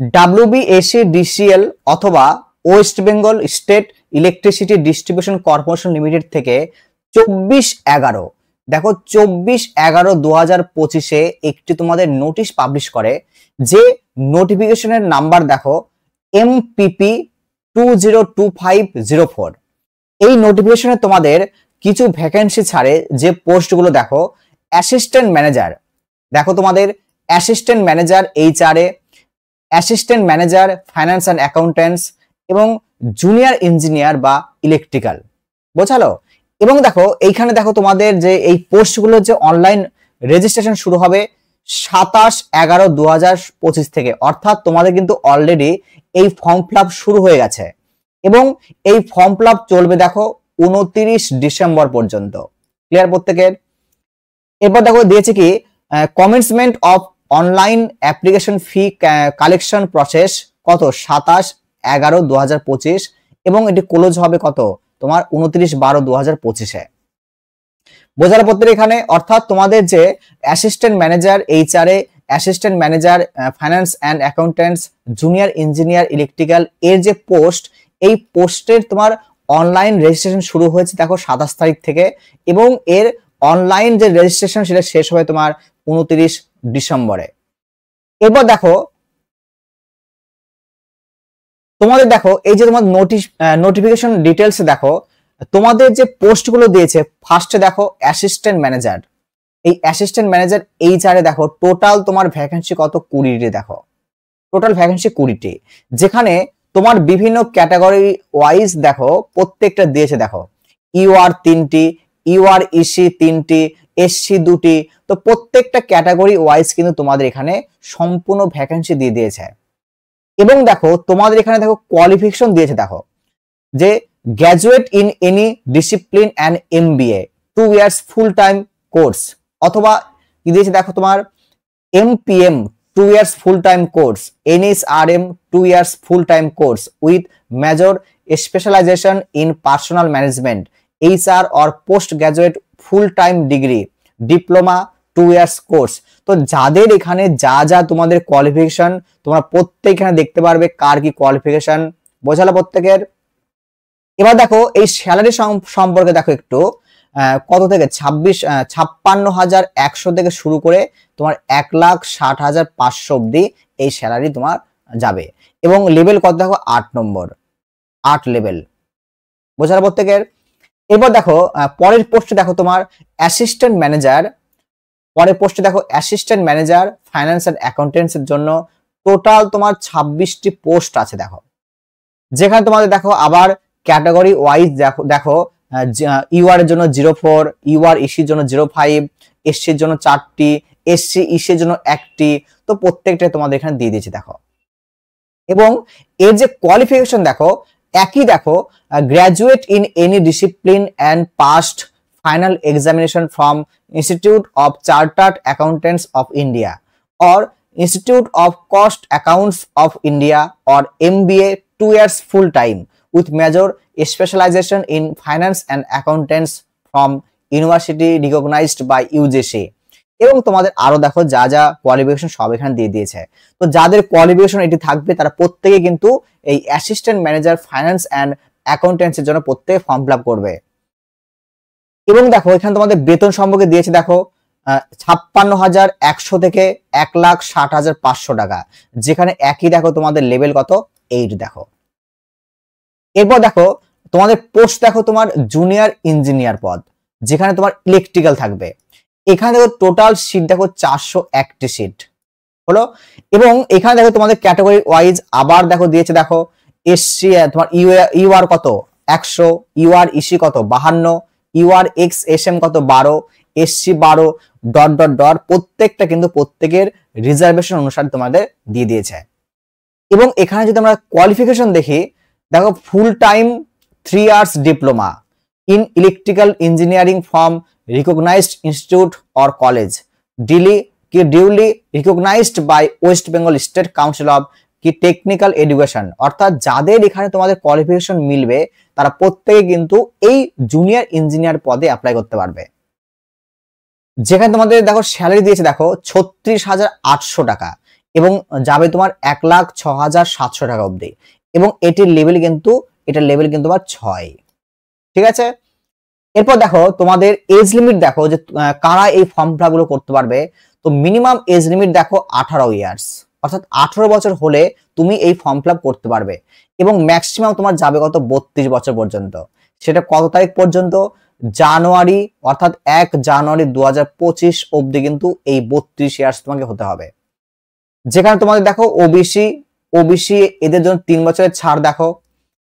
WBSEDCL অথবা West Bengal state electricity distribution corporation limited থেকে 24/11 দেখো 24/11/2025 একটি তোমাদের নোটিশ পাবলিশ করে, যে নোটিফিকেশনের নাম্বার দেখো MPP 202504। এই নোটিফিকেশনে তোমাদের কিছু ভ্যাকেন্সি ছাড়ে, যে পোস্টগুলো দেখো অ্যাসিস্ট্যান্ট ম্যানেজার, দেখো তোমাদের assistant manager HRA, assistant manager finance and accountants এবং জুনিয়র ইঞ্জিনিয়ার বা ইলেকট্রিক্যাল, বোঝালো। এবং দেখো এইখানে দেখো তোমাদের যে এই পোস্টগুলোর যে অনলাইন রেজিস্ট্রেশন শুরু হবে 27/11/2025 থেকে, অর্থাৎ তোমাদের কিন্তু অলরেডি এই ফর্ম ফিল আপ শুরু হয়ে গেছে এবং এই ফর্ম ফিল আপ চলবে দেখো 29 ডিসেম্বর পর্যন্ত। ক্লিয়ার প্রত্যেকের? এরপর দেখো দিয়েছে কি commencement of online application fee collection process কত 27/11/2025 এবং এটি ক্লোজ হবে কত তোমার 29/12/2025-এ। বোঝার পত্রে এখানে, অর্থাৎ তোমাদের যে assistant manager HRA, assistant manager finance and accountants, junior engineer electrical এর যে পোস্ট, এই পোস্টের তোমার অনলাইন রেজিস্ট্রেশন শুরু হয়েছে দেখো 27 তারিখ থেকে এবং এর অনলাইন যে রেজিস্ট্রেশন সেটা শেষ হবে তোমার 29 ডিসেম্বরে। এরপর দেখো তোমাদের দেখো এই যে তোমার নোটিফিকেশন ডিটেলস দেখো তোমাদের যে পোস্টগুলো দিয়েছে, ফার্স্টে দেখো অ্যাসিস্ট্যান্ট ম্যানেজার, এই অ্যাসিস্ট্যান্ট ম্যানেজার HRA দেখো টোটাল তোমার ভ্যাকেন্সি কত 20টি, দেখো টোটাল ভ্যাকেন্সি 20টি, যেখানে তোমার বিভিন্ন ক্যাটাগরি ওয়াইজ দেখো প্রত্যেকটা দিয়েছে, দেখো UR 3টি, UR EC 3টি, SC 2টি, তো প্রত্যেকটা ক্যাটাগরি ওয়াইজ কিন্তু তোমাদের এখানে সম্পূর্ণ ভ্যাকেন্সি দিয়ে দিয়েছে। এবং দেখো তোমাদের এখানে দেখো কোয়ালিফিকেশন দিয়েছে, দেখো যে graduate in any discipline and MBA 2 years full time course, অথবা কি দিয়েছে দেখো তোমার MPM 2 years full time course, NSRM 2 years full time course with major specialisation in personal management, HR or post graduate full time degree, diploma 2 years course. তো যাদের এখানে যা যা তোমাদের কোয়ালিফিকেশন তোমরা প্রত্যেক এখানে দেখতে পারবে কার কি কোয়ালিফিকেশন, বোঝালো প্রত্যেকের। এবার দেখো এই স্যালারি সম্পর্কে দেখো একটু কত থেকে 56,100 থেকে শুরু করে তোমার 1,60,500 অব্দি এই স্যালারি তোমার যাবে এবং লেভেল কত দেখো 8 নম্বর, 8 লেভেল, বোঝালো প্রত্যেকের। এবার দেখো পরের পোস্টে দেখো তোমার অ্যাসিস্ট্যান্ট ম্যানেজার, পরের পোস্টে দেখো assistant manager finance and accountants এর জন্য টোটাল তোমার 26টি পোস্ট আছে, দেখো যেখানে তোমাদের দেখো আবার ক্যাটাগরি ওয়াইজ দেখো UR এর জন্য 04, UR EC এর জন্য 05, SC এর জন্য 4টি, SC EC এর জন্য 1টি, তো প্রত্যেকটা তোমাদের এখানে দিয়ে দিয়েছি দেখো। এবং এর যে কোয়ালিফিকেশন দেখো একই, দেখো graduate in any discipline and past final examination from institute of chartered accountants of India or Institute of Cost Accounts of India or MBA 2 years full time with major specialization in finance and accountants from university recognized by UGC। এবং তোমাদের আরো দেখো যা যা qualification সব এখানে দিয়ে দিয়েছে। তো যাদের কোয়ালিফিকেশন এটি থাকবে তারা প্রত্যেকে কিন্তু এই assistant manager finance and accountants এর জন্য প্রত্যেকে ফর্ম ফিল আপ করবে। এবং দেখো এখানে তোমাদের বেতন সম্পর্কে দিয়েছে, দেখো 56,100 থেকে 1,60,500 টাকা, যেখানে একই দেখো তোমাদের লেভেল কত 8 দেখো। এরপর দেখো তোমাদের পোস্ট দেখো তোমার জুনিয়র ইঞ্জিনিয়ার পদ, যেখানে তোমার ইলেকট্রিক্যাল থাকবে, এখানে দেখো টোটাল সিট দেখো 401টি সিট হলো। এবং এখানে দেখো তোমাদের ক্যাটাগরি ওয়াইজ আবার দেখো দিয়েছে, দেখো SC তোমার UR কত 100, UR EC কত 52, UR XSM কত 12, SC 12 ... প্রত্যেকটা কিন্তু প্রত্যেকের রিজার্ভেশন অনুসারে তোমাদের দিয়ে দিয়েছে। এবং এখানে যদি আমরা কোয়ালিফিকেশন দেখি, দেখো full time 3 years diploma in electrical engineering from recognised institute or college duly recognised by West Bengal State Council of Technical Education, অর্থাৎ যাদের এখানে তোমাদের কোয়ালিফিকেশন মিলবে তারা প্রত্যেকে কিন্তু এই জুনিয়র ইঞ্জিনিয়ার পদে অ্যাপ্লাই করতে পারবে। যেখানে তোমাদের দেখো স্যালারি দিয়েছে দেখো 36,800 টাকা এবং যাবে তোমার 1,06,700 টাকা অবধি, এবং এটার লেভেল কিন্তু তোমার 6। ঠিক আছে, এরপর দেখো তোমাদের এজ লিমিট দেখো যে কারা এই ফর্ম ফিল আপগুলো করতে পারবে। তো মিনিমাম এজ লিমিট দেখো 18 ইয়ার্স, অর্থাৎ 18 বছর হলে তুমি এই ফর্ম ফিল আপ করতে পারবে, এবং ম্যাক্সিমাম তোমার যাবে কত 32 বছর পর্যন্ত। সেটা কত তারিখ পর্যন্ত? জানুয়ারি, অর্থাৎ 1 জানুয়ারি 2025 অবধি কিন্তু এই 32 ইয়ার্স তোমাকে হতে হবে। যেখানে তোমাদের দেখো ওবিসি এদের জন্য 3 বছরের ছাড় দেখো,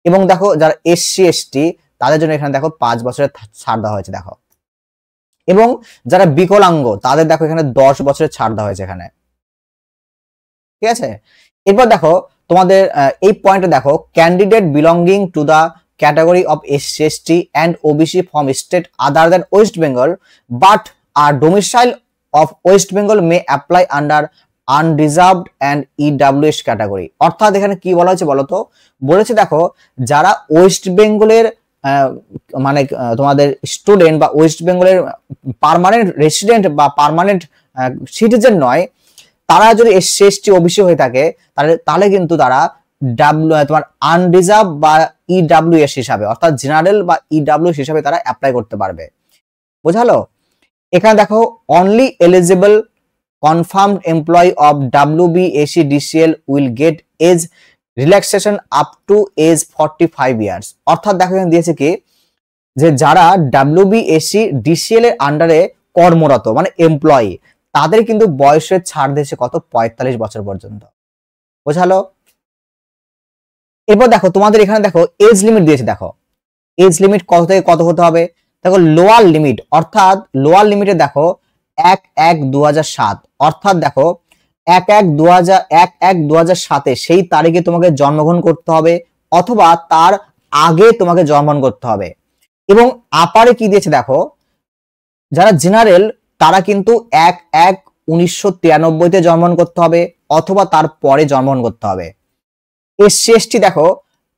এবং দেখো যারা এসসি এসটি তাদের জন্য এখানে দেখো 5 বছরের ছাড় দেওয়া হয়েছে দেখো, এবং যারা বিকলাঙ্গ তাদের দেখো এখানে 10 বছরের ছাড় দেওয়া হয়েছে এখানে। ঠিক আছে, এরপর দেখো তোমাদের এই পয়েন্টে দেখো candidate belonging to the category of SC ST and OBC from state other than West Bengal but are domicile of West Bengal may apply under unreserved and EWS category. অর্থাৎ এখানে কি বলা হয়েছে বলতো, বলেছে দেখো যারা ওয়েস্ট বেঙ্গলের মানে তোমাদের স্টুডেন্ট বা ওয়েস্ট বেঙ্গলের পার্মানেন্ট রেসিডেন্ট বা পার্মানেন্ট সিটিজেন নয়, তারা যদি এসসি এসটি ওবিসি হয়ে থাকে তাহলে কিন্তু তারা তোমার আনরিজার্ভ বা ইডব্লিউএস হিসাবে, অর্থাৎ জেনারেল বা ইডব্লিউএস হিসাবে তারা অ্যাপ্লাই করতে পারবে। বোঝালো? এখানে দেখো only eligible confirmed employee of WBAC DCL will get age relaxation up to age 45 years। অর্থাৎ দেখো এখানে দিয়েছে কি যে যারা WBAC DCL এর আন্ডারে কর্মরত মানে এমপ্লয়ি, তাদের কিন্তু বয়সের ছাড় দিয়েছে কত 45 বছর পর্যন্ত। বোঝালো? এরপর দেখো তোমাদের এখানে দেখো এজ লিমিট দিয়েছে, দেখো এজ লিমিট কত থেকে কত হতে হবে। দেখো লোয়ার লিমিট, অর্থাৎ লোয়ার লিমিটে দেখো 1/1/2007, অর্থাৎ দেখো 1/1/2007 সেই তারিখে তোমাকে জন্মগ্রহণ করতে হবে অথবা তার আগে তোমাকে জন্মগ্রহণ করতে হবে। এবং আপারে কি দিয়েছে দেখো, যারা জেনারেল তারা কিন্তু 1/1/1993 জন্মগ্রহণ করতে হবে অথবা তার পরে জন্মগ্রহণ করতে হবে। এসসি এসটি দেখো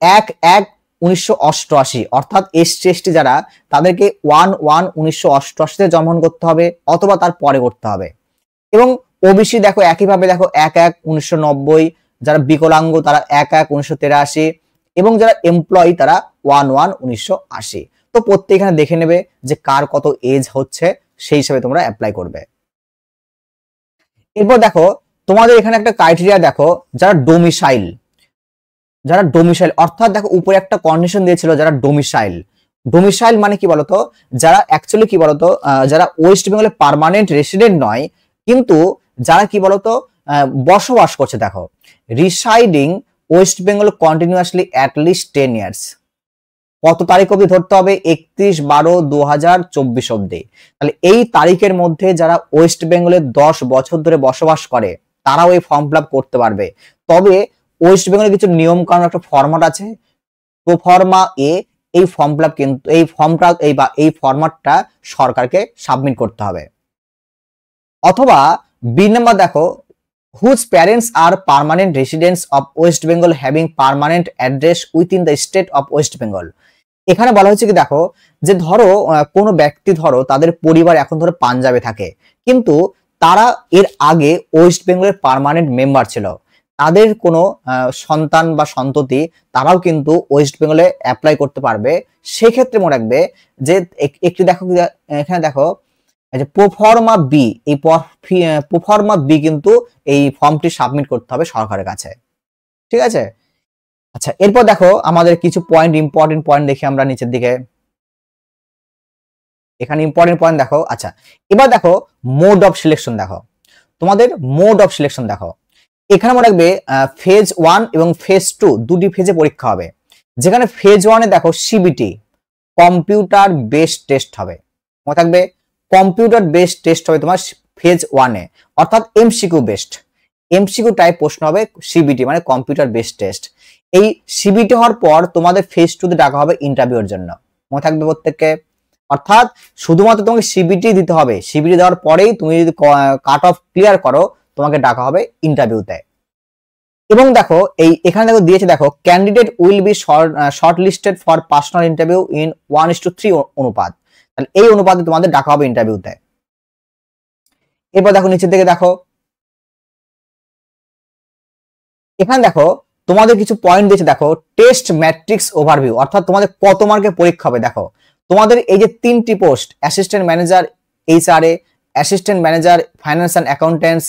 1/1/1988, অর্থাৎ এসসি এসটি যারা তাদেরকে 1/1/1988 জন্মগ্রহণ করতে হবে অথবা তার পরে করতে হবে। এবং ওবিসি দেখো একইভাবে দেখো 1/1/1990, যারা বিকলাঙ্গ তারা 1/1/1983, এবং যারা এমপ্লয়ি তারা 1/1/1980। তো প্রত্যেক এখানে দেখে নেবে যে কার কত এজ হচ্ছে, সেই হিসাবে তোমরা অ্যাপ্লাই করবে। এরপর দেখো তোমাদের এখানে একটা ক্রাইটেরিয়া দেখো যারা ডোমিসাইল অর্থাৎ দেখো উপরে একটা কন্ডিশন দিয়েছিল যারা ডোমিসাইল মানে কি বলতো, যারা অ্যাকচুয়ালি কি বলতো যারা ওয়েস্ট বেঙ্গলে পার্মানেন্ট রেসিডেন্ট নয়, কিন্তু যারা কি বলতো বসবাস করছে। দেখো residing West Bengal continuously at least 10 years, কত তারিখ অবধি ধরতে হবে? 31/12/2024 অবধি। তাহলে এই তারিখের মধ্যে যারা ওয়েস্ট বেঙ্গলে 10 বছর ধরে বসবাস করে তারাও এই ফর্ম ফিল আপ করতে পারবে। তবে ওয়েস্ট বেঙ্গলের কিছু নিয়ম কানুন একটা ফরম্যাট আছে, প্রোফর্মা এ, এই ফর্ম ফিল আপ কিন্তু এই ফরম্যাটটা সরকারকে সাবমিট করতে হবে। অথবা বি নাম্বার দেখো whose parents are permanent residents of West Bengal having permanent address within the state of West Bengal। এখানে বলা হচ্ছে কি দেখো যে ধরো কোনো ব্যক্তি ধরো তাদের পরিবার এখন ধরো পাঞ্জাবে থাকে, কিন্তু তারা এর আগে ওয়েস্ট বেঙ্গলের পার্মানেন্ট মেম্বার ছিল, তাদের কোনো সন্তান বা সন্ততি তারাও কিন্তু ওয়েস্ট বেঙ্গলে অ্যাপ্লাই করতে পারবে। সেক্ষেত্রে মনে রাখবে যে একটি দেখো এখানে দেখো যে প্রোফর্মা বি, এই প্রোফর্মা বি কিন্তু এই ফর্মটি সাবমিট করতে হবে সরকারের কাছে। ঠিক আছে, আচ্ছা এরপর দেখো আমাদের কিছু ইম্পর্টেন্ট পয়েন্ট দেখি আমরা নিচের দিকে। এখানে ইম্পর্টেন্ট পয়েন্ট দেখো। আচ্ছা এবার দেখো মোড অফ সিলেকশন দেখো, তোমাদের মোড অফ সিলেকশন দেখো। এখানে মনে রাখবে ফেজ 1 এবং ফেজ 2 দুটি ফেজে পরীক্ষা হবে। যেখানে ফেজ 1 এ দেখো সিবিটি কম্পিউটার বেসড টেস্ট হবে, মনে থাকবে কম্পিউটার বেসড টেস্ট হবে তোমার ফেজ 1 এ, অর্থাৎ এমসিকিউ টাইপ প্রশ্ন হবে সিবিটি মানে কম্পিউটার বেসড টেস্ট। এই সিবিটি হওয়ার পর তোমাদের ফেজ 2 তে ডাকা হবে ইন্টারভিউর জন্য, মনে থাকবে প্রত্যেককে। অর্থাৎ শুধুমাত্র তোমাকে সিবিটি দিতে হবে, সিবিটি দেওয়ার পরেই তুমি যদি কাট অফ ক্লিয়ার করো তোমাকে ডাকা হবে ইন্টারভিউতে। এবং দেখো এখানে দেখো দিয়েছে দেখো candidate will be short listed for personal interview in 1:3 অনুপাত। তাহলে এই অনুপাতে তোমাদের ডাকা হবে ইন্টারভিউতে। এরপর দেখো নিচের দিকে দেখো এখানে দেখো তোমাদের কিছু পয়েন্ট দিয়েছে, দেখো টেস্ট ম্যাট্রিক্স ওভারভিউ, অর্থাৎ তোমাদের কত মার্কের পরীক্ষা হবে। দেখো তোমাদের এই যে 3টি post, assistant manager HRA, assistant manager finance and accountants,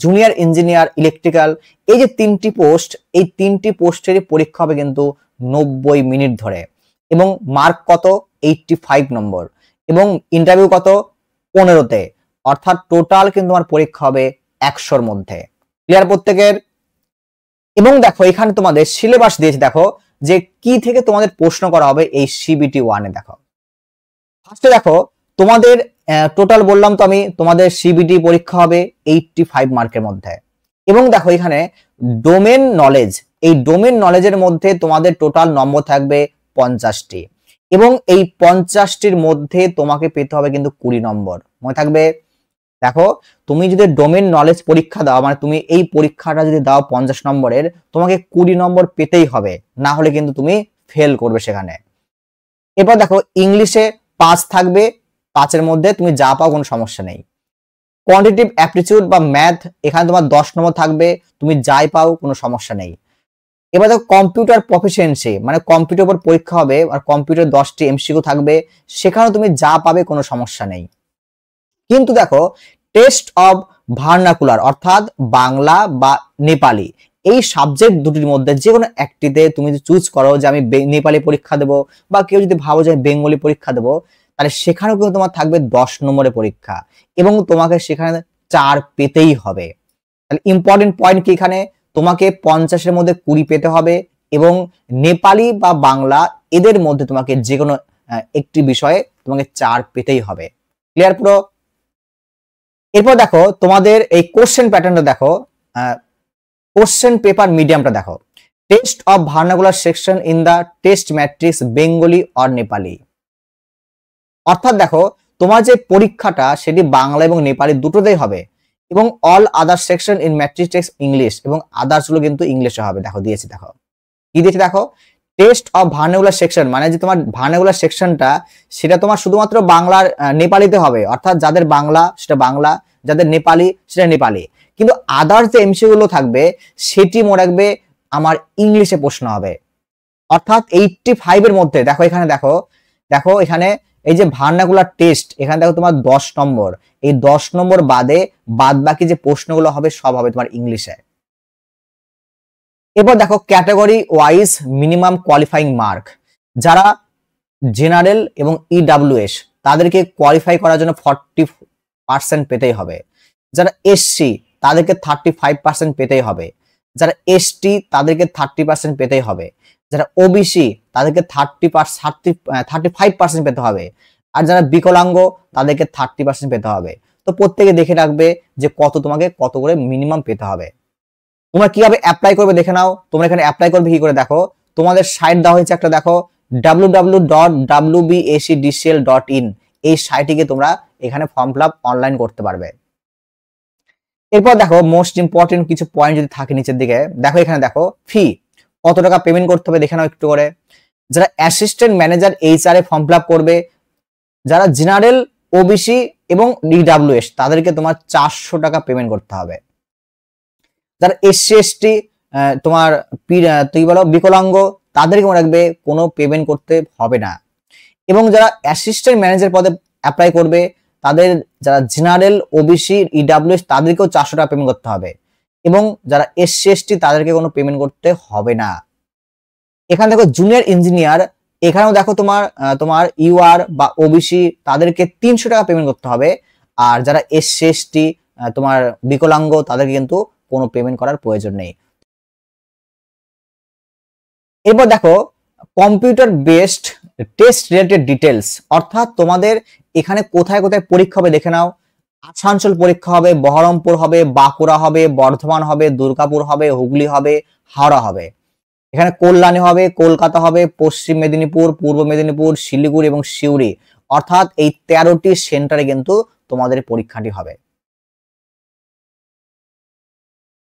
junior engineer electrical, এই যে 3টি পোস্ট, এই 3টি পোস্টেরই পরীক্ষা হবে কিন্তু 90 মিনিট ধরে, এবং মার্ক কত 85 নম্বর, এবং ইন্টারভিউ কত 15তে, অর্থাৎ টোটাল কিন্তু তোমার পরীক্ষা হবে 100-র মধ্যে। ক্লিয়ার প্রত্যেকের? এবং দেখো এখানে তোমাদের সিলেবাস দিয়েছে, দেখো যে কি থেকে তোমাদের প্রশ্ন করা হবে এই সিবিটি 1 এ। দেখো ফার্স্টে দেখো তোমাদের টোটাল বললাম তো আমি, তোমাদের সিবিটি পরীক্ষা হবে 85 মার্কের মধ্যে, এবং দেখো এখানে ডোমেন নলেজ, এই ডোমেন নলেজের মধ্যে তোমাদের টোটাল নম্বর থাকবে 50টি, এবং এই 50টির মধ্যে তোমাকে পেতে হবে কিন্তু 20 নম্বর, মনে থাকবে। দেখো তুমি যদি ডোমেন নলেজ পরীক্ষা দাও, মানে তুমি এই পরীক্ষাটা যদি দাও 50 নম্বরের, তোমাকে 20 নম্বর পেতেই হবে, না হলে কিন্তু তুমি ফেল করবে সেখানে। এরপর দেখো ইংলিশে 5 থাকবে, 5-এর মধ্যে তুমি যা পাও কোনো সমস্যা নেই। কোয়ান্টিটেটিভ অ্যাপটিটিউড বা ম্যাথ, এখানে তোমার 10 নম্বর থাকবে, তুমি যাই পাও কোনো সমস্যা নেই। এবার দেখো কম্পিউটার প্রফিসিয়েন্সি, মানে কম্পিউটার উপর পরীক্ষা হবে, আর কম্পিউটার 10টি এমসিকিউ থাকবে, সেখানে তুমি যা পাবে কোনো সমস্যা নেই। কিন্তু দেখো টেস্ট অফ ভার্নাকুলার, অর্থাৎ বাংলা বা নেপালি, এই সাবজেক্ট দুটির মধ্যে যে কোনো একটিতে তুমি যদি চুজ করো যে আমি নেপালি পরীক্ষা দেবো, বা কেউ যদি ভাবো যে আমি বেঙ্গলি পরীক্ষা দেবো, তাহলে সেখানেও কিন্তু তোমার থাকবে 10 নম্বরের পরীক্ষা, এবং তোমাকে সেখানে 4 পেতেই হবে। তাহলে ইম্পর্টেন্ট পয়েন্ট কি, এখানে তোমাকে 50-এর মধ্যে 20 পেতে হবে, এবং নেপালি বা বাংলা এদের মধ্যে তোমাকে যে কোনো একটি বিষয়ে তোমাকে 4 পেতেই হবে। ক্লিয়ার পুরো? এরপর দেখো তোমাদের এই কোশ্চেন প্যাটার্নটা দেখো, কোশ্চেন পেপার মিডিয়ামটা দেখো, test of vernacular section in the test matrix Bengali or Nepali, অর্থাৎ দেখো তোমার যে পরীক্ষাটা সেটি বাংলা এবং নেপালি দুটোতেই হবে, এবং all other section in matrix text English, এবং আদার্স গুলো কিন্তু ইংলিশে হবে। দেখো দিয়েছি, দেখো কি দিয়েছি, দেখো টেস্ট অফ ভার্নাকুলার সেকশন, মানে যে তোমার ভার্নাকুলার সেকশনটা সেটা তোমার শুধুমাত্র বাংলার নেপালিতে হবে, অর্থাৎ যাদের বাংলা সেটা বাংলা, যাদের নেপালি সেটা নেপালি, কিন্তু আদার্স যে এমসিকিউ গুলো থাকবে সেটি মনে রাখবে আমার ইংলিশে প্রশ্ন হবে। অর্থাৎ 85-এর মধ্যে দেখো এখানে দেখো, দেখো এখানে এই যে ভার্নাকুলার টেস্ট, এখানে দেখো তোমার 10 নম্বর, এই 10 নম্বর বাদে বাদ বাকি যে প্রশ্নগুলো হবে সব হবে তোমার ইংলিশে। এরপর দেখো category wise minimum qualifying mark, যারা জেনারেল এবং ইডব্লিউএস তাদেরকে কোয়ালিফাই করার জন্য 40% পেতেই হবে, যারা এসসি তাদেরকে 35% পেতেই হবে, যারা এসটি তাদেরকে 30% পেতেই হবে, যারা ওবিসি তাদেরকে 35% পেতে হবে, আর যারা বিকলাঙ্গ তাদেরকে 30% পেতে হবে। তো প্রত্যেকে দেখে রাখবে যে তোমাকে কত করে মিনিমাম পেতে হবে। তোমরা কিভাবে অ্যাপ্লাই করবে দেখে নাও। তোমরা এখানে অ্যাপ্লাই করবে কি করে, দেখো তোমাদের সাইট দেওয়া হয়েছে একটা, দেখো www.wbacdcl.in, এই সাইটে তোমরা এখানে ফর্ম ফিল আপ অনলাইন করতে পারবে। এরপর দেখো মোস্ট ইম্পর্টেন্ট কিছু পয়েন্ট যদি থাকে নিচের দিকে, দেখো এখানে দেখো ফি কত টাকা পেমেন্ট করতে হবে দেখে নাও একটু করে। যারা assistant manager HRA form fill up করবে, যারা জেনারেল, ওবিসি এবং ডিডব্লিউএস তাদেরকে তোমার 400 টাকা পেমেন্ট করতে হবে। যারা এসসি এসটি তোমার তুই বলো বিকলাঙ্গ তাদেরকে মনে রাখবে কোনো পেমেন্ট করতে হবে না। এবং যারা অ্যাসিস্ট্যান্ট ম্যানেজার পদে অ্যাপ্লাই করবে তাদের, যারা জেনারেল, ওবিসি, ইডব্লিউএস তাদেরকেও 400 টাকা পেমেন্ট করতে হবে, এবং যারা এসসি এসটি তাদেরকে কোনো পেমেন্ট করতে হবে না। এখানে দেখো জুনিয়র ইঞ্জিনিয়ার, এখানেও দেখো তোমার ইউআর বা ওবিসি তাদেরকে 300 টাকা পেমেন্ট করতে হবে, আর যারা এসসি এসটি তোমার বিকলাঙ্গ তাদেরকে কিন্তু কোনো পেমেন্ট করার প্রয়োজন নেই। এরপর দেখো computer based test related details, অর্থাৎ তোমাদের এখানে কোথায় কোথায় পরীক্ষা হবে দেখে নাও। আসানসোল পরীক্ষা হবে, বহরমপুর হবে, বাঁকুড়া হবে, বর্ধমান হবে, দুর্গাপুর হবে, হুগলি হবে, হাওড়া হবে। এখানে কল্যাণী হবে, কলকাতা হবে, পশ্চিম মেদিনীপুর, পূর্ব মেদিনীপুর, শিলিগুড়ি এবং সিউড়ি, অর্থাৎ এই 13টি সেন্টারে কিন্তু তোমাদের পরীক্ষাটি হবে।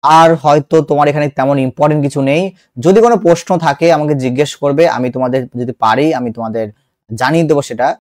আর হয়তো তোমার এখানে তেমন ইম্পর্টেন্ট কিছু নেই। যদি কোনো প্রশ্ন থাকে আমাকে জিজ্ঞেস করবে, আমি তোমাদের যদি পারি আমি তোমাদের জানিয়ে দেবো সেটা।